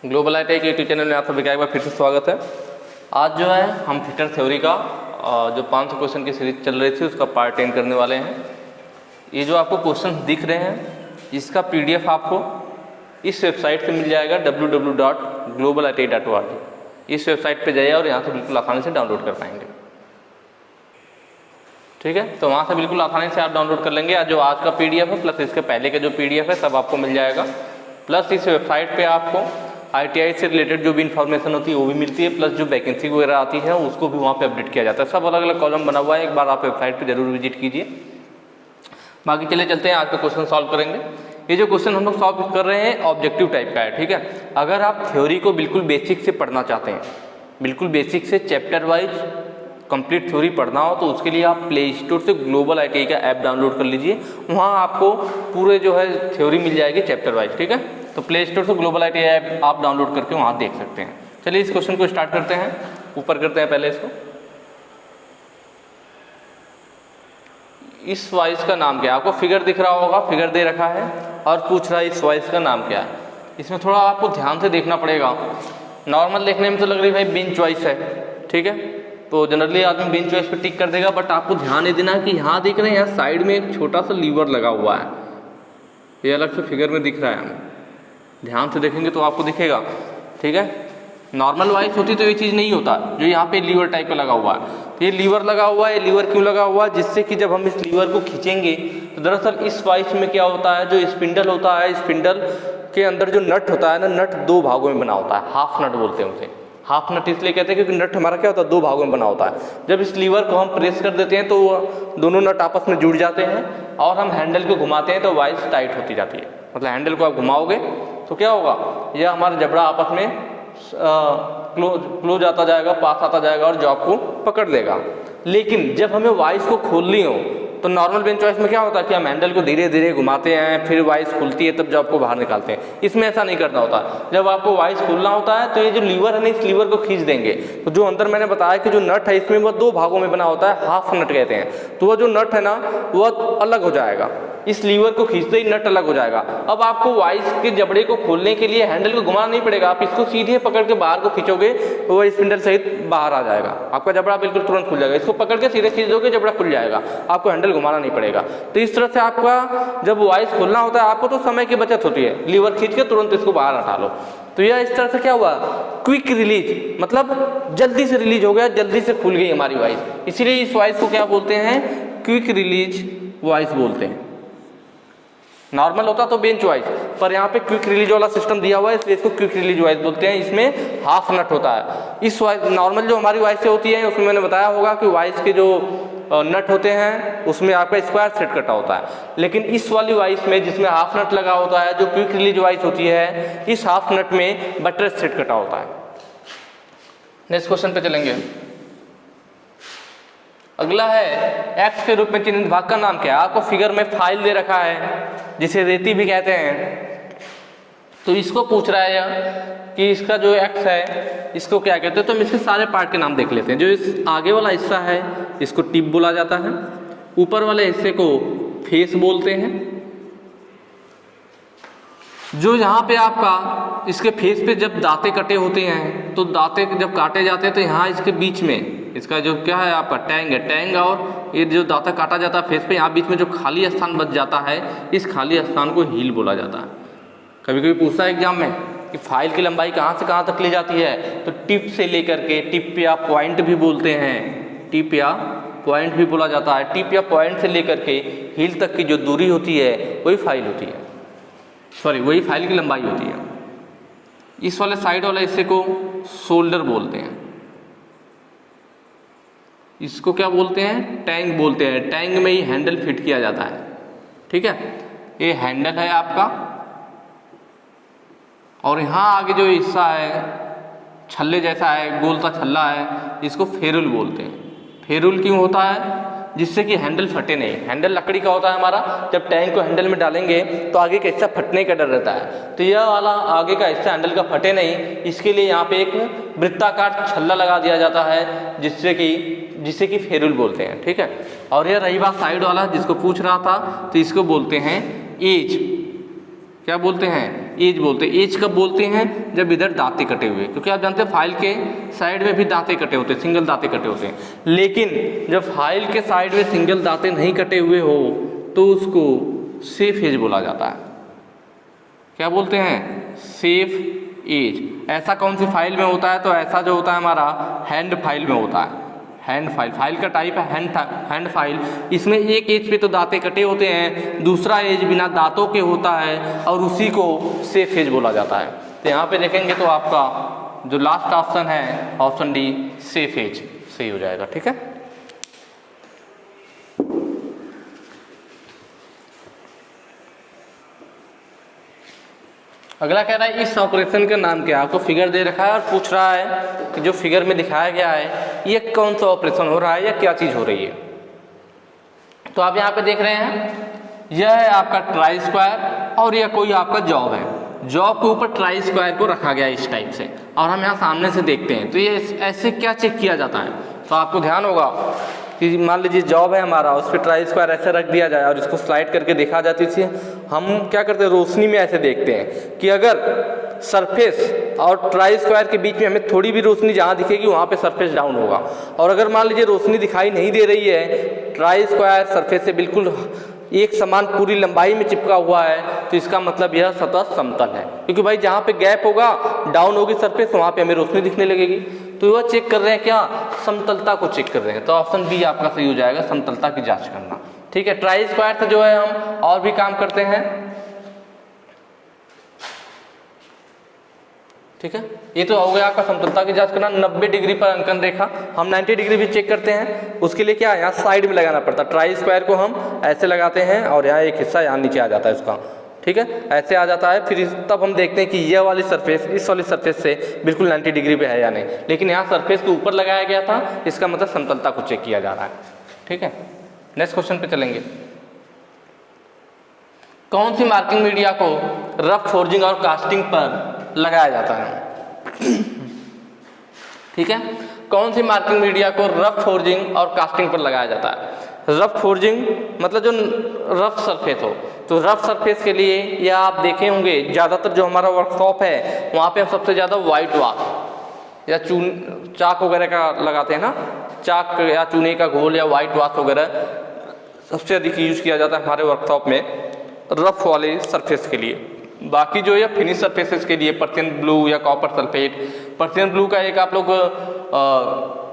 Global IT के YouTube channel में आप सभी का एक बार फिर से स्वागत है। आज जो है हम फिटर थ्योरी का जो 500 क्वेश्चन की सीरीज चल रही थी उसका पार्ट 10 करने वाले हैं। ये जो आपको क्वेश्चन दिख रहे हैं इसका PDF आपको इस वेबसाइट से मिल जाएगा www.globalIT.org। इस वेबसाइट पे जाइए और यहाँ से बिल्कुल आसानी से डाउनलोड कर पाएंगे। ठीक है, तो वहाँ से बिल्कुल आसानी से आप डाउनलोड कर लेंगे। जो आज का PDF है प्लस इसके पहले का जो PDF है सब आपको मिल जाएगा। प्लस इस वेबसाइट पे आपको ITI से रिलेटेड जो भी इन्फॉर्मेशन होती है वो भी मिलती है, प्लस जो वैकेंसी वगैरह आती है उसको भी वहाँ पे अपडेट किया जाता है। सब अलग अलग कॉलम बना हुआ है, एक बार आप वेबसाइट पे जरूर विजिट कीजिए। बाकी चले चलते हैं, आज का क्वेश्चन सॉल्व करेंगे। ये जो क्वेश्चन हम लोग सॉल्व कर रहे हैं ऑब्जेक्टिव टाइप का है। ठीक है, अगर आप थ्योरी को बिल्कुल बेसिक से पढ़ना चाहते हैं, बिल्कुल बेसिक से चैप्टर वाइज कंप्लीट थ्योरी पढ़ना हो, तो उसके लिए आप प्ले स्टोर से ग्लोबल ITI का ऐप डाउनलोड कर लीजिए। वहाँ आपको पूरे जो है थ्योरी मिल जाएगी चैप्टर वाइज। ठीक है, तो प्ले स्टोर से ग्लोबल ITI ऐप आप डाउनलोड करके वहाँ देख सकते हैं। चलिए इस क्वेश्चन को स्टार्ट करते हैं। ऊपर करते हैं पहले इसको। इस वॉइस का नाम क्या है? आपको फिगर दिख रहा होगा, फिगर दे रखा है और पूछ रहा है इस वॉइस का नाम क्या है। इसमें थोड़ा आपको ध्यान से देखना पड़ेगा। नॉर्मल देखने में तो लग रही भाई बेंच वॉइस है, ठीक है, तो जनरली आदमी बेंच वॉइस पे टिक कर देगा, बट आपको ध्यान ये देना कि यहाँ देख रहे हैं, यहाँ साइड में एक छोटा सा लीवर लगा हुआ है। ये अलग से फिगर में दिख रहा है, हमें ध्यान से देखेंगे तो आपको दिखेगा। ठीक है, नॉर्मल वॉइस होती तो ये चीज़ नहीं होता, जो यहाँ पे लीवर टाइप का लगा हुआ है। तो ये लीवर लगा हुआ है, ये लीवर क्यों लगा हुआ है? जिससे कि जब हम इस लीवर को खींचेंगे तो दरअसल इस वॉइस में क्या होता है, जो स्पिंडल होता है, स्पिंडल के अंदर जो नट होता है ना, नट दो भागों में बना होता है, हाफ नट बोलते हैं उसे। हाफ नट इसलिए कहते हैं क्योंकि नट हमारा क्या होता है, दो भागों में बना होता है। जब इस लीवर को हम प्रेस कर देते हैं तो दोनों नट आपस में जुड़ जाते हैं और हम हैंडल को घुमाते हैं तो वॉइस टाइट होती जाती है। मतलब हैंडल को आप घुमाओगे तो क्या होगा, यह हमारा जबड़ा आपस में क्लोज आता जाएगा, पास आता जाएगा और जॉब को पकड़ लेगा। लेकिन जब हमें वॉइस को खोलनी हो तो नॉर्मल बेंच वॉइस में क्या होता है कि हम हैंडल को धीरे धीरे घुमाते हैं, फिर वॉइस खुलती है तब जॉब को बाहर निकालते हैं। इसमें ऐसा नहीं करना होता। जब आपको वॉइस खोलना होता है तो ये जो लीवर है ना, इस लीवर को खींच देंगे तो जो अंदर मैंने बताया कि जो नट है इसमें वो दो भागों में बना होता है, हाफ नट कहते हैं। तो वह जो नट है ना वो अलग हो जाएगा, इस लीवर को खींचते ही नट अलग हो जाएगा। अब आपको वॉइस के जबड़े को खोलने के लिए हैंडल को घुमाना नहीं पड़ेगा, आप इसको सीधे पकड़ के बाहर को खींचोगे तो वह स्पिंडल सहित बाहर आ जाएगा, आपका जबड़ा बिल्कुल तुरंत खुल जाएगा। इसको पकड़ के सीधे खींचोगे जबड़ा खुल जाएगा, आपको हैंडल घुमाना नहीं पड़ेगा। तो इस तरह से आपका जब वॉइस खोलना होता है आपको तो समय की बचत होती है, लीवर खींच के तुरंत इसको बाहर हटा लो। तो यह इस तरह से क्या हुआ, क्विक रिलीज, मतलब जल्दी से रिलीज हो गया, जल्दी से खुल गई हमारी वॉइस। इसीलिए इस वॉइस को क्या बोलते हैं, क्विक रिलीज वॉइस बोलते हैं। नॉर्मल होता तो बेंच वॉइस, पर यहाँ पे क्विक रिलीज वाला सिस्टम दिया हुआ है इसलिए इसको क्विक रिलीज वॉइस बोलते हैं। इसमें हाफ नट होता है। इस वॉइस नॉर्मल जो हमारी वॉइस से होती है उसमें मैंने बताया होगा कि वॉइस के जो नट होते हैं उसमें आपका स्क्वायर थ्रेड कटा होता है, लेकिन इस वाली वॉइस में जिसमें हाफ नट लगा होता है, जो क्विक रिलीज वॉइस होती है, इस हाफ नट में बटरस थ्रेड कटा होता है। नेक्स्ट क्वेश्चन पे चलेंगे। अगला है एक्स के रूप में चिन्हित भाग का नाम क्या है? आपको फिगर में फाइल दे रखा है जिसे रेती भी कहते हैं। तो इसको पूछ रहा है कि इसका जो एक्स है इसको क्या कहते हैं। तो हम इसके सारे पार्ट के नाम देख लेते हैं। जो इस आगे वाला हिस्सा है इसको टिप बोला जाता है, ऊपर वाले हिस्से को फेस बोलते हैं। जो यहाँ पे आपका इसके फेस पे जब दांते कटे होते हैं तो दांते जब काटे जाते हैं तो यहाँ इसके बीच में इसका जो क्या है आपका टैंग है, टैंग और ये जो दांता काटा जाता है फेस पे, यहाँ बीच में जो खाली स्थान बच जाता है इस खाली स्थान को हील बोला जाता है। कभी कभी पूछता है एग्जाम में कि फाइल की लंबाई कहाँ से कहाँ तक ली जाती है, तो टिप से लेकर के, टिप या पॉइंट भी बोलते हैं, टिप या पॉइंट भी बोला जाता है। टिप या पॉइंट से लेकर के हील तक की जो दूरी होती है वही फाइल होती है, सॉरी वही फाइल की लंबाई होती है। इस वाले साइड वाले हिस्से को शोल्डर बोलते हैं। इसको क्या बोलते हैं, टैंग बोलते हैं। टैंग में ही हैंडल फिट किया जाता है। ठीक है, ये हैंडल है आपका और यहाँ आगे जो हिस्सा है छल्ले जैसा है, गोल सा छल्ला है, इसको फेरुल बोलते हैं। फेरुल क्यों होता है, जिससे कि हैंडल फटे नहीं। हैंडल लकड़ी का होता है हमारा, जब टैंक को हैंडल में डालेंगे तो आगे का हिस्सा फटने का डर रहता है, तो यह वाला आगे का हिस्सा हैंडल का फटे नहीं, इसके लिए यहाँ पे एक वृत्ताकार छल्ला लगा दिया जाता है जिससे कि फेरुल बोलते हैं। ठीक है, और यह रही बात साइड वाला जिसको पूछ रहा था, तो इसको बोलते हैं एज। क्या बोलते हैं, एज बोलते हैं। एज कब बोलते हैं, जब इधर दांते कटे हुए, क्योंकि आप जानते हैं फाइल के साइड में भी दांते कटे होते हैं, सिंगल दांते कटे होते हैं। लेकिन जब फाइल के साइड में सिंगल दांते नहीं कटे हुए हो तो उसको सेफ एज बोला जाता है। क्या बोलते हैं, सेफ एज। ऐसा कौन सी फाइल में होता है, तो ऐसा जो होता है हमारा हैंड फाइल में होता है। हैंड फाइल, फाइल का टाइप है हैंड फाइल। इसमें एक एज पे तो दांते कटे होते हैं, दूसरा एज बिना दांतों के होता है और उसी को सेफ एज बोला जाता है। तो यहाँ पे देखेंगे तो आपका जो लास्ट ऑप्शन है, ऑप्शन डी, सेफ एज सही हो जाएगा। ठीक है, अगला कह रहा है इस ऑपरेशन का नाम क्या है। आपको फिगर दे रखा है और पूछ रहा है कि जो फिगर में दिखाया गया है ये कौन सा ऑपरेशन हो रहा है या क्या चीज़ हो रही है। तो आप यहाँ पे देख रहे हैं यह है आपका ट्राई स्क्वायर और यह कोई आपका जॉब है। जॉब के ऊपर ट्राई स्क्वायर को रखा गया इस टाइप से और हम यहाँ सामने से देखते हैं। तो ये ऐसे क्या चेक किया जाता है, तो आपको ध्यान होगा कि मान लीजिए जॉब है हमारा, उस पर ट्राई स्क्वायर ऐसे रख दिया जाए और इसको स्लाइड करके देखा जाती है। हम क्या करते हैं, रोशनी में ऐसे देखते हैं कि अगर सरफेस और ट्राई स्क्वायर के बीच में हमें थोड़ी भी रोशनी जहाँ दिखेगी वहाँ पे सरफेस डाउन होगा। और अगर मान लीजिए रोशनी दिखाई नहीं दे रही है, ट्राई स्क्वायर सरफेस से बिल्कुल एक समान पूरी लंबाई में चिपका हुआ है, तो इसका मतलब यह सतह समतल है। क्योंकि भाई जहाँ पे गैप होगा, डाउन होगी सरफेस, वहाँ पे हमें रोशनी दिखने लगेगी। तो वह चेक कर रहे हैं क्या, समतलता को चेक कर रहे हैं। तो ऑप्शन बी आपका सही हो जाएगा, समतलता की जांच करना। ठीक है, ट्राई स्क्वायर से जो है हम और भी काम करते हैं। ठीक है, ये तो हो गया आपका समतलता की जांच करना। 90 डिग्री पर अंकन रेखा, हम 90 डिग्री भी चेक करते हैं। उसके लिए क्या है, यहाँ साइड में लगाना पड़ता है। ट्राई स्क्वायर को हम ऐसे लगाते हैं और यहाँ एक हिस्सा यहाँ नीचे आ जाता है उसका। ठीक है, ऐसे आ जाता है। फिर तब हम देखते हैं कि यह वाली सरफेस इस वाली सरफेस से बिल्कुल 90 डिग्री पे है या नहीं। लेकिन यहाँ सरफेस के ऊपर लगाया गया था, इसका मतलब समतलता को चेक किया जा रहा है। ठीक है, नेक्स्ट क्वेश्चन पे चलेंगे। कौन सी मार्किंग मीडिया को रफ फोर्जिंग और कास्टिंग पर लगाया जाता है। ठीक है, कौन सी मार्किंग मीडिया को रफ फोर्जिंग और कास्टिंग पर लगाया जाता है। रफ फोर्जिंग मतलब जो रफ सरफेस हो, तो रफ सरफेस के लिए या आप देखे होंगे ज़्यादातर जो हमारा वर्कशॉप है वहाँ पे हम सबसे ज़्यादा वाइट वाश या चाक वगैरह का लगाते हैं ना, चाक या चूने का घोल या वाइट वाश वगैरह सबसे अधिक यूज किया जाता है हमारे वर्कशॉप में रफ वाले सरफेस के लिए। बाकी जो है फिनिश सरफेसेस के लिए पर्सियन ब्लू या कॉपर सल्फेट। पर्सियन ब्लू का एक आप लोग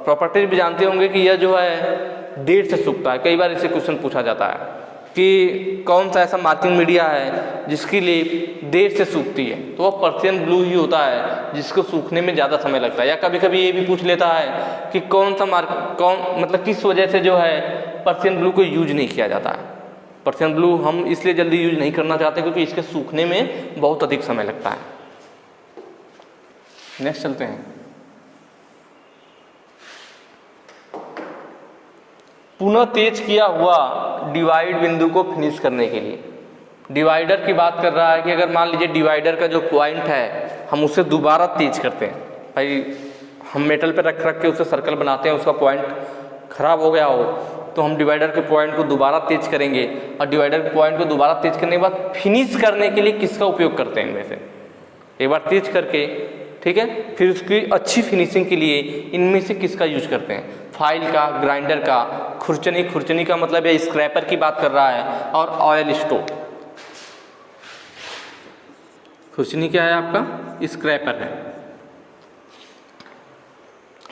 प्रॉपर्टीज भी जानते होंगे कि यह जो है देर से सूखता है। कई बार इससे क्वेश्चन पूछा जाता है कि कौन सा ऐसा मार्किंग मीडिया है जिसकी लीफ देर से सूखती है, तो वह पर्सियन ब्लू ही होता है जिसको सूखने में ज़्यादा समय लगता है। या कभी कभी ये भी पूछ लेता है कि कौन सा मतलब किस वजह से जो है पर्सियन ब्लू को यूज नहीं किया जाता है। पर्सियन ब्लू हम इसलिए जल्दी यूज नहीं करना चाहते क्योंकि इसके सूखने में बहुत अधिक समय लगता है। नेक्स्ट चलते हैं। पुनः तेज किया हुआ डिवाइड बिंदु को फिनिश करने के लिए। डिवाइडर की बात कर रहा है कि अगर मान लीजिए डिवाइडर का जो पॉइंट है हम उसे दोबारा तेज करते हैं। भाई हम मेटल पे रख के उसे सर्कल बनाते हैं, उसका पॉइंट खराब हो गया हो तो हम डिवाइडर के पॉइंट को दोबारा तेज करेंगे। और डिवाइडर के पॉइंट को दोबारा तेज करने के बाद फिनिश करने के लिए किसका उपयोग करते हैं, इनमें से एक बार तेज करके, ठीक है, फिर उसकी अच्छी फिनिशिंग के लिए इनमें से किसका यूज करते हैं। फाइल का, ग्राइंडर का, खुरचनी का मतलब है स्क्रैपर की बात कर रहा है, और ऑयल स्टोन। खुरचनी क्या है आपका, स्क्रैपर है।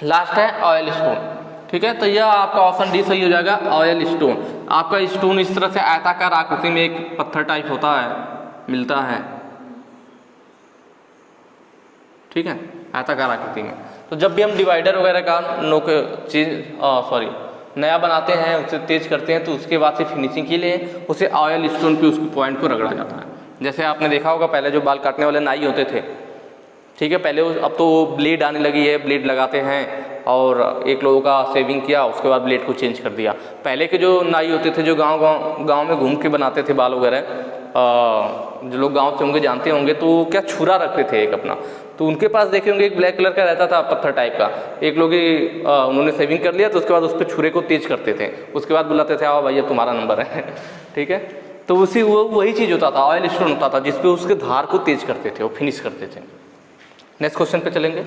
लास्ट है ऑयल स्टोन। ठीक है, तो यह आपका ऑप्शन डी सही हो जाएगा, ऑयल स्टोन। आपका स्टोन इस तरह से आयताकार आकृति में एक पत्थर टाइप होता है, मिलता है। ठीक है, आयताकार आकृति में। तो जब भी हम डिवाइडर वगैरह का नया बनाते हैं, उसे तेज करते हैं, तो उसके बाद से फिनिशिंग के लिए उसे ऑयल स्टोन पे उसके पॉइंट को रगड़ा जाता है। जैसे आपने देखा होगा पहले जो बाल काटने वाले नाई होते थे, ठीक है, पहले अब तो ब्लेड आने लगी है, ब्लेड लगाते हैं और एक लोगों का सेविंग किया, उसके बाद ब्लेड को चेंज कर दिया। पहले के जो नाई होते थे जो गांव में घूम के बनाते थे बाल वगैरह, जो लोग गांव से होंगे जानते होंगे, तो क्या छुरा रखते थे एक अपना, तो उनके पास देखे होंगे एक ब्लैक कलर का रहता था पत्थर टाइप का। एक लोग उन्होंने सेविंग कर लिया तो उसके बाद उस पर छुरे को तेज करते थे, उसके बाद बुलाते थे आओ भैया तुम्हारा नंबर है। ठीक है, तो उसी वही चीज़ होता था, ऑयल स्टोन होता था जिसपे उसके धार को तेज करते थे और फिनिश करते थे। नेक्स्ट क्वेश्चन पे चलेंगे।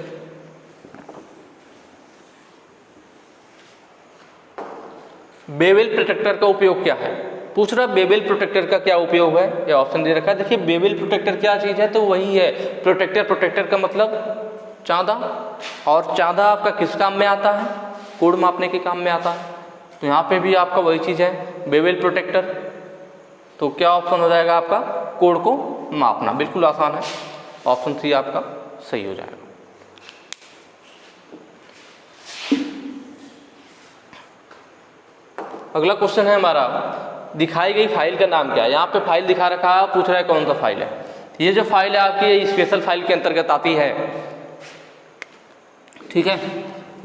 बेवेल प्रोटेक्टर का उपयोग क्या है? पूछ रहा बेवेल प्रोटेक्टर का क्या उपयोग है, ये ऑप्शन दे रखा है। देखिए बेवेल प्रोटेक्टर क्या चीज़ है, तो वही है प्रोटेक्टर। प्रोटेक्टर का मतलब चांदा, और चांदा आपका किस काम में आता है? कोड मापने के काम में आता है। तो यहाँ पे भी आपका वही चीज़ है बेवेल प्रोटेक्टर। तो क्या ऑप्शन हो जाएगा आपका? कोड को मापना। बिल्कुल आसान है, ऑप्शन सी आपका सही हो जाएगा। अगला क्वेश्चन है हमारा, दिखाई गई फाइल का नाम क्या है? यहाँ पे फाइल दिखा रखा है, पूछ रहा है कौन सा फाइल है। ये जो फाइल है आपकी ये स्पेशल फाइल के अंतर्गत आती है, ठीक है।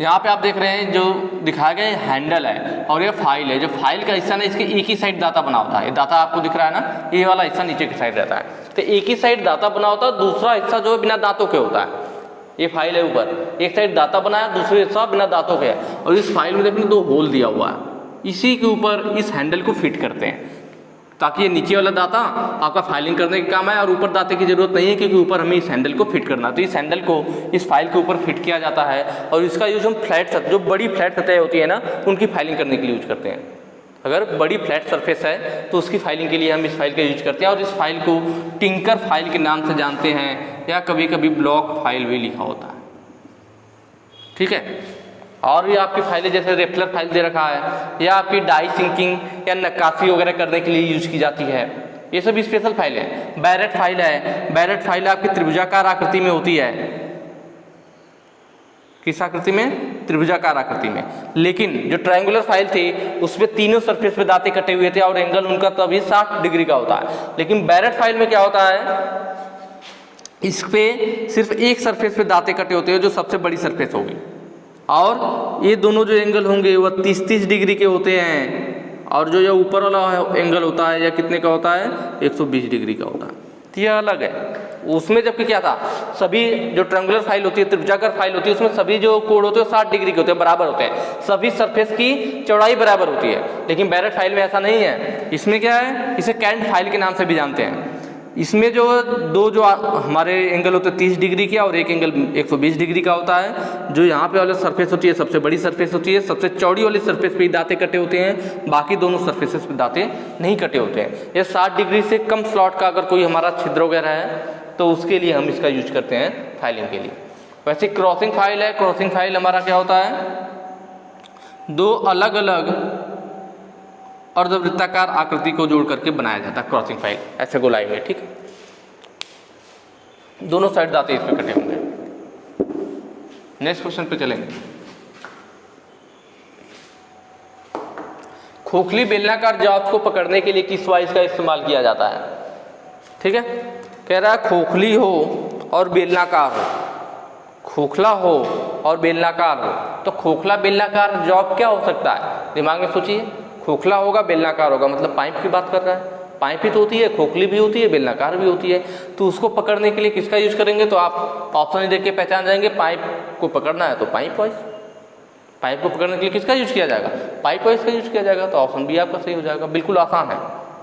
यहाँ पे आप देख रहे हैं जो दिखाया गया हैंडल है और ये फाइल है। जो फाइल का हिस्सा ना इसके एक ही साइड डाटा बना होता है। ये डाटा आपको दिख रहा है ना, ये वाला हिस्सा नीचे की साइड रहता है। तो एक ही साइड डाटा बना होता है, दूसरा हिस्सा जो है बिना दांतों के होता है। ये फाइल है ऊपर, एक साइड डाटा बनाया, दूसरे हिस्सा बिना दांतों के है। और इस फाइल में देखने 2 होल दिया हुआ है, इसी के ऊपर इस हैंडल को फिट करते हैं ताकि ये नीचे वाला डाटा आपका फाइलिंग करने के काम आए और ऊपर डाटे की जरूरत नहीं है, क्योंकि ऊपर हमें इस हैंडल को फिट करना। तो इस हैंडल को इस फाइल के ऊपर फिट किया जाता है और इसका यूज हम फ्लैट जो बड़ी फ्लैट सतह होती है ना, उनकी फाइलिंग करने के लिए यूज करते हैं। अगर बड़ी फ्लैट सरफेस है तो उसकी फाइलिंग के लिए हम इस फाइल का यूज करते हैं। और इस फाइल को टिंकर फाइल के नाम से जानते हैं, या कभी कभी ब्लॉक फाइल भी लिखा होता है, ठीक है। और भी आपकी फाइलें जैसे रेफलर फाइल दे रखा है, या आपकी डाई सिंकिंग या नक्काशी वगैरह करने के लिए यूज की जाती है, ये सब स्पेशल फाइल है। बैरेट फाइल है, बैरेट फाइल आपकी त्रिभुजाकार आकृति में होती है। किस आकृति में? त्रिभुजाकार आकृति में। लेकिन जो ट्रायंगुलर फाइल थी उसमें तीनों सरफेस पे दांते कटे हुए थे और एंगल उनका तभी 60 डिग्री का होता है। लेकिन बैरेट फाइल में क्या होता है, इस पे सिर्फ एक सरफेस पे दांते कटे होते हैं जो सबसे बड़ी सरफेस होगी, और ये दोनों जो एंगल होंगे वह 30-30 डिग्री के होते हैं, और जो ये ऊपर वाला एंगल होता है या कितने का होता है? 120 डिग्री का होता है। तो ये अलग है। उसमें जबकि क्या था, सभी जो ट्रायंगुलर फाइल होती है, त्रिभुजाकार फाइल होती है, उसमें सभी जो कोण होते हैं 60 डिग्री के होते हैं, बराबर होते हैं, सभी सरफेस की चौड़ाई बराबर होती है। लेकिन बैरेट फाइल में ऐसा नहीं है। इसमें क्या है, इसे कैंट फाइल के नाम से भी जानते हैं। इसमें जो दो जो हमारे एंगल होते हैं 30 डिग्री के और एक एंगल 120 डिग्री का होता है। जो यहाँ पे वाली सरफेस होती है सबसे बड़ी सरफेस होती है, सबसे चौड़ी वाली सरफेस पे ही दांते कटे होते हैं, बाकी दोनों सरफेसेस पे दांते नहीं कटे होते हैं। ये 60 डिग्री से कम स्लॉट का अगर कोई हमारा छिद्र वगैरह है तो उसके लिए हम इसका यूज करते हैं फाइलिंग के लिए। वैसे क्रॉसिंग फाइल है, क्रॉसिंग फाइल हमारा क्या होता है, 2 अलग अलग अर्धवृत्ताकार आकृति को जोड़ करके बनाया जाता है क्रॉसिंग फाइल, ऐसे गोलाई में, ठीक है। दोनों साइड दांते इस पे कटे होंगे। नेक्स्ट क्वेश्चन पे चलेंगे। खोखली बेलनाकार जॉब को पकड़ने के लिए किस वाइस का इस्तेमाल किया जाता है? ठीक है, कह रहा है खोखली हो और बेलनाकार हो, खोखला हो और बेलनाकार हो। तो खोखला बेलनाकार जॉब क्या हो सकता है? दिमाग में सोचिए। खोखला होगा बेलनाकार होगा, मतलब पाइप की बात कर रहा है। पाइप ही तो होती है, खोखली भी होती है, बेलनाकार भी होती है। तो उसको पकड़ने के लिए किसका यूज करेंगे? तो आप ऑप्शन देख के पहचान जाएंगे। पाइप को पकड़ना है तो पाइप वाइज, पाइप को पकड़ने के लिए किसका यूज किया जाएगा? पाइप वाइज का यूज किया जाएगा। तो ऑप्शन बी आपका सही हो जाएगा। बिल्कुल आसान है,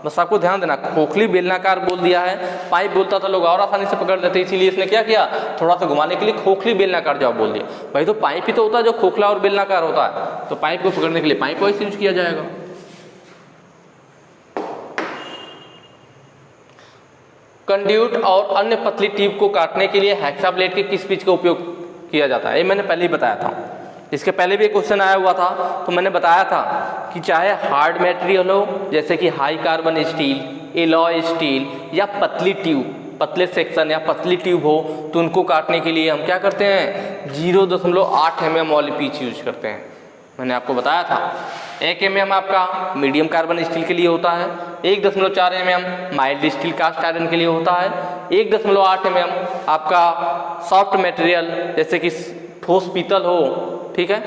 बस आपको ध्यान देना। खोखली बेलनाकार बोल दिया है, पाइप बोलता था लोग और आसानी से पकड़ लेते, इसीलिए इसने क्या किया, थोड़ा सा घुमाने के लिए खोखली बेलनाकार जॉब बोल दिया। भाई तो पाइप ही तो होता है जो खोखला और बेलनाकार होता है, तो पाइप को पकड़ने के लिए पाइप वाइज यूज किया जाएगा। कंड्यूट और अन्य पतली ट्यूब को काटने के लिए हेक्सा ब्लेड के किस पिच का उपयोग किया जाता है? ये मैंने पहले ही बताया था, इसके पहले भी एक क्वेश्चन आया हुआ था। तो मैंने बताया था कि चाहे हार्ड मटेरियल हो जैसे कि high carbon steel, alloy steel, या पतली ट्यूब, पतले सेक्शन या पतली ट्यूब हो, तो उनको काटने के लिए हम क्या करते हैं, 0.8 mm वाली पिच यूज करते हैं। मैंने आपको बताया था 1 mm आपका मीडियम कार्बन स्टील के लिए होता है, 1.4 mm mild steel cast iron के लिए होता है, 1.8 mm आपका सॉफ्ट मटेरियल जैसे कि ठोस पीतल हो, ठीक है,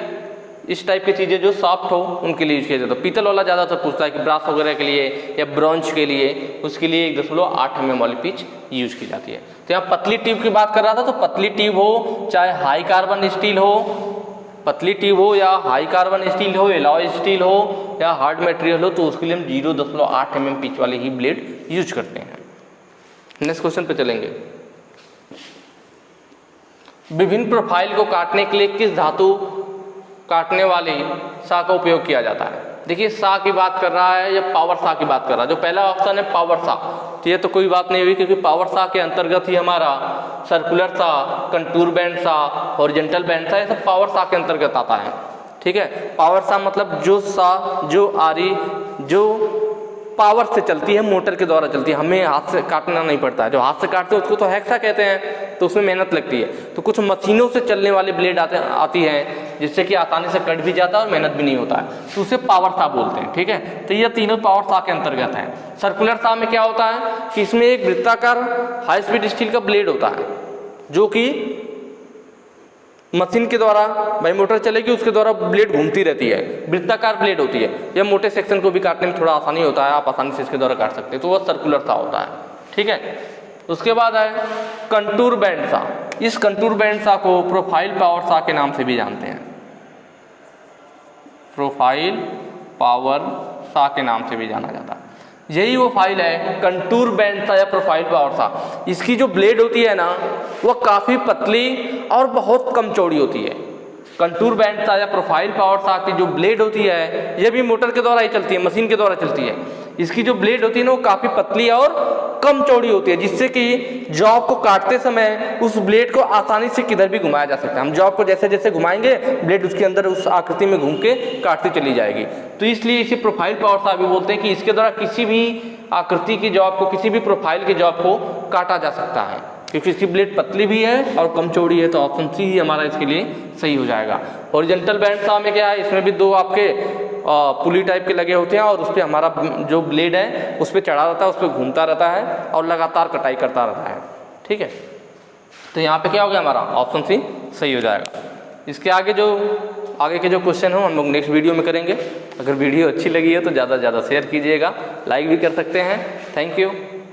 इस टाइप की चीज़ें जो सॉफ्ट हो उनके लिए यूज किया जाता है। पीतल वाला ज़्यादातर पूछता है कि ब्रास वगैरह के लिए या ब्रॉन्ज के लिए, उसके लिए 1.8 mm वाली पिच यूज की जाती है। तो यहाँ पतली ट्यूब की बात कर रहा था, तो पतली ट्यूब हो चाहे हाई कार्बन स्टील हो, पतली ट्यूब हो या हाई कार्बन स्टील हो, एलॉय स्टील हो या हार्ड मटेरियल हो, तो उसके लिए हम 0.8 mm पिच वाले ही ब्लेड यूज करते हैं। नेक्स्ट क्वेश्चन पे चलेंगे। विभिन्न प्रोफाइल को काटने के लिए किस धातु काटने वाली सा का उपयोग किया जाता है? देखिए सा की बात कर रहा है या पावर सा की बात कर रहा है? जो पहला ऑप्शन है पावर सा, तो ये तो कोई बात नहीं हुई, क्योंकि पावर सा के अंतर्गत ही हमारा सर्कुलर सा, कंटूर बैंड सा, हॉरिजॉन्टल बैंड सा, ये सब पावर सा के अंतर्गत आता है। ठीक है, पावर सा मतलब जो सा, जो आरी, जो पावर से चलती है, मोटर के द्वारा चलती है, हमें हाथ से काटना नहीं पड़ता है। जो हाथ से काटते हैं उसको तो हेक्सा कहते हैं, तो उसमें मेहनत लगती है। तो कुछ मशीनों से चलने वाले ब्लेड आती हैं जिससे कि आसानी से कट भी जाता है और मेहनत भी नहीं होता है, तो उसे पावर सा बोलते हैं। ठीक है, तो ये तीनों पावर सा के अंतर्गत हैं। सर्कुलर सा में क्या होता है कि इसमें एक वृत्ताकार हाई स्पीड स्टील का ब्लेड होता है, जो कि मशीन के द्वारा, भाई मोटर चलेगी उसके द्वारा ब्लेड घूमती रहती है, वृत्ताकार ब्लेड होती है। यह मोटे सेक्शन को भी काटने में थोड़ा आसानी होता है, आप आसानी से इसके द्वारा काट सकते हैं, तो वह सर्कुलर सा होता है। ठीक है, उसके बाद है कंटूर बैंड सा। इस कंटूर बैंड सा को प्रोफाइल पावर सा के नाम से भी जानते हैं, प्रोफाइल पावर सा के नाम से भी जाना जाता है। यही वो फाइल है कंटूर बैंड सा या प्रोफाइल पावर सा। इसकी जो ब्लेड होती है ना, वह काफ़ी पतली और बहुत कम चौड़ी होती है। कंटूर बैंड सा या प्रोफाइल पावर सा की जो ब्लेड होती है, यह भी मोटर के द्वारा ही चलती है, मशीन के द्वारा चलती है। इसकी जो ब्लेड होती है ना, वो काफ़ी पतली और कम चौड़ी होती है, जिससे कि जॉब को काटते समय उस ब्लेड को आसानी से किधर भी घुमाया जा सकता है। हम जॉब को जैसे जैसे घुमाएंगे, ब्लेड उसके अंदर उस आकृति में घूम के काटती चली जाएगी। तो इसलिए इसे प्रोफाइल पावर सा भी बोलते हैं कि इसके द्वारा किसी भी आकृति की जॉब को, किसी भी प्रोफाइल की जॉब को काटा जा सकता है, क्योंकि इसकी ब्लेड पतली भी है और कम चौड़ी है। तो ऑप्शन सी ही हमारा इसके लिए सही हो जाएगा। हॉरिजॉन्टल बैंड सा में क्या है, इसमें भी दो आपके पुली टाइप के लगे होते हैं और उस पर हमारा जो ब्लेड है उस पर चढ़ा रहता है, उस पर घूमता रहता है और लगातार कटाई करता रहता है। ठीक है, तो यहाँ पे क्या हो गया, हमारा ऑप्शन सी सही हो जाएगा। इसके आगे के जो क्वेश्चन हो हम लोग नेक्स्ट वीडियो में करेंगे। अगर वीडियो अच्छी लगी है तो ज़्यादा से ज़्यादा शेयर कीजिएगा, लाइक भी कर सकते हैं। Thank you.